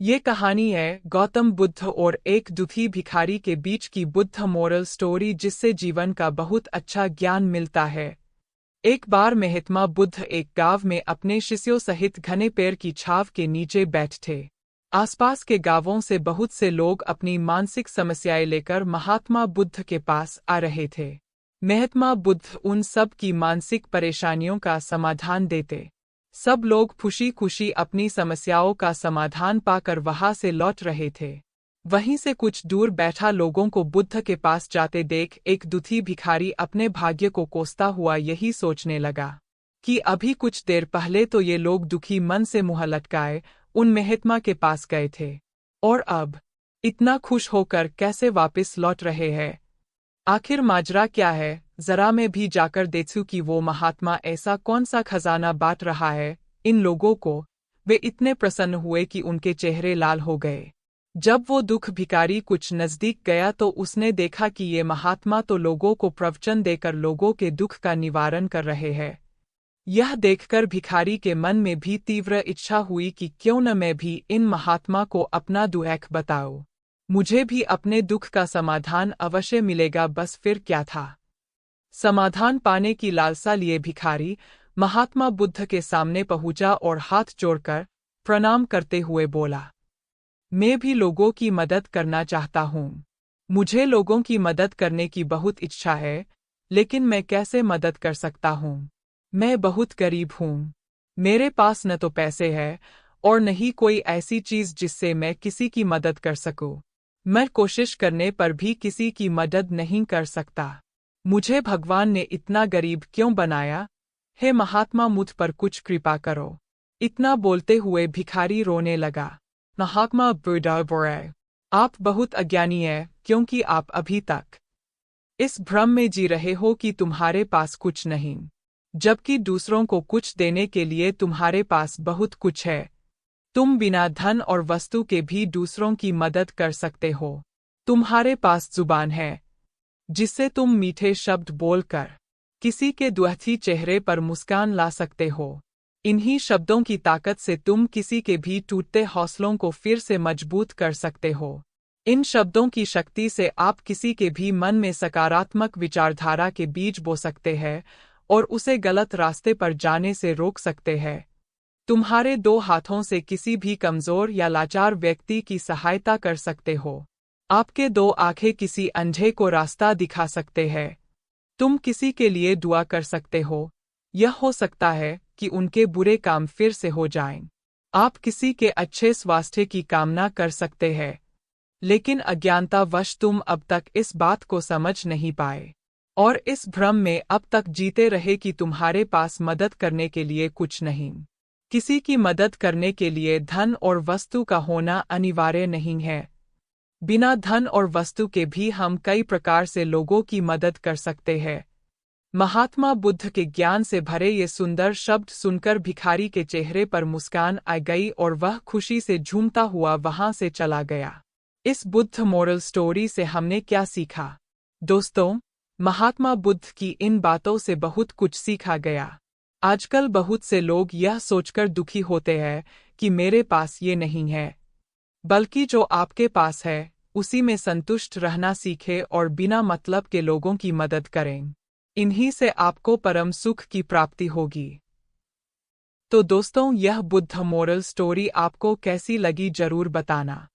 ये कहानी है गौतम बुद्ध और एक दुखी भिखारी के बीच की बुद्ध मोरल स्टोरी जिससे जीवन का बहुत अच्छा ज्ञान मिलता है। एक बार महात्मा बुद्ध एक गांव में अपने शिष्यों सहित घने पेड़ की छाव के नीचे बैठे थे। आसपास के गांवों से बहुत से लोग अपनी मानसिक समस्याएं लेकर महात्मा बुद्ध के पास आ रहे थे। महात्मा बुद्ध उन सब की मानसिक परेशानियों का समाधान देते। सब लोग खुशी खुशी अपनी समस्याओं का समाधान पाकर वहां से लौट रहे थे। वहीं से कुछ दूर बैठा लोगों को बुद्ध के पास जाते देख एक दुखी भिखारी अपने भाग्य को कोसता हुआ यही सोचने लगा कि अभी कुछ देर पहले तो ये लोग दुखी मन से मुंह लटकाए उन महात्मा के पास गए थे, और अब इतना खुश होकर कैसे वापस लौट रहे हैं। आखिर माजरा क्या है? जरा मैं भी जाकर देखूं कि वो महात्मा ऐसा कौन सा खजाना बांट रहा है इन लोगों को। वे इतने प्रसन्न हुए कि उनके चेहरे लाल हो गए। जब वो दुख भिखारी कुछ नजदीक गया तो उसने देखा कि ये महात्मा तो लोगों को प्रवचन देकर लोगों के दुख का निवारण कर रहे हैं। यह देखकर भिखारी के मन में भी तीव्र इच्छा हुई कि क्यों न मैं भी इन महात्मा को अपना दुख बताऊं। मुझे भी अपने दुख का समाधान अवश्य मिलेगा। बस फिर क्या था, समाधान पाने की लालसा लिए भिखारी महात्मा बुद्ध के सामने पहुंचा और हाथ जोड़कर प्रणाम करते हुए बोला, मैं भी लोगों की मदद करना चाहता हूँ। मुझे लोगों की मदद करने की बहुत इच्छा है, लेकिन मैं कैसे मदद कर सकता हूँ? मैं बहुत गरीब हूँ। मेरे पास न तो पैसे हैं और न ही कोई ऐसी चीज जिससे मैं किसी की मदद कर सकूं। मैं कोशिश करने पर भी किसी की मदद नहीं कर सकता। मुझे भगवान ने इतना गरीब क्यों बनाया? हे महात्मा, मुझ पर कुछ कृपा करो। इतना बोलते हुए भिखारी रोने लगा। महात्मा बुद्ध बोले, आप बहुत अज्ञानी हैं, क्योंकि आप अभी तक इस भ्रम में जी रहे हो कि तुम्हारे पास कुछ नहीं, जबकि दूसरों को कुछ देने के लिए तुम्हारे पास बहुत कुछ है। तुम बिना धन और वस्तु के भी दूसरों की मदद कर सकते हो। तुम्हारे पास जुबान है जिससे तुम मीठे शब्द बोलकर किसी के दुखी चेहरे पर मुस्कान ला सकते हो। इन्हीं शब्दों की ताकत से तुम किसी के भी टूटते हौसलों को फिर से मजबूत कर सकते हो। इन शब्दों की शक्ति से आप किसी के भी मन में सकारात्मक विचारधारा के बीज बो सकते हैं और उसे गलत रास्ते पर जाने से रोक सकते हैं। तुम्हारे दो हाथों से किसी भी कमजोर या लाचार व्यक्ति की सहायता कर सकते हो। आपके दो आंखें किसी अंधे को रास्ता दिखा सकते हैं। तुम किसी के लिए दुआ कर सकते हो। यह हो सकता है कि उनके बुरे काम फिर से हो जाएं। आप किसी के अच्छे स्वास्थ्य की कामना कर सकते हैं, लेकिन अज्ञानतावश तुम अब तक इस बात को समझ नहीं पाए और इस भ्रम में अब तक जीते रहे कि तुम्हारे पास मदद करने के लिए कुछ नहीं। किसी की मदद करने के लिए धन और वस्तु का होना अनिवार्य नहीं है। बिना धन और वस्तु के भी हम कई प्रकार से लोगों की मदद कर सकते हैं। महात्मा बुद्ध के ज्ञान से भरे ये सुंदर शब्द सुनकर भिखारी के चेहरे पर मुस्कान आ गई और वह खुशी से झूमता हुआ वहां से चला गया। इस बुद्ध मोरल स्टोरी से हमने क्या सीखा? दोस्तों, महात्मा बुद्ध की इन बातों से बहुत कुछ सीखा गया। आजकल बहुत से लोग यह सोचकर दुखी होते हैं कि मेरे पास ये नहीं है, बल्कि जो आपके पास है उसी में संतुष्ट रहना सीखें और बिना मतलब के लोगों की मदद करें। इन्हीं से आपको परम सुख की प्राप्ति होगी। तो दोस्तों, यह बुद्ध मोरल स्टोरी आपको कैसी लगी जरूर बताना।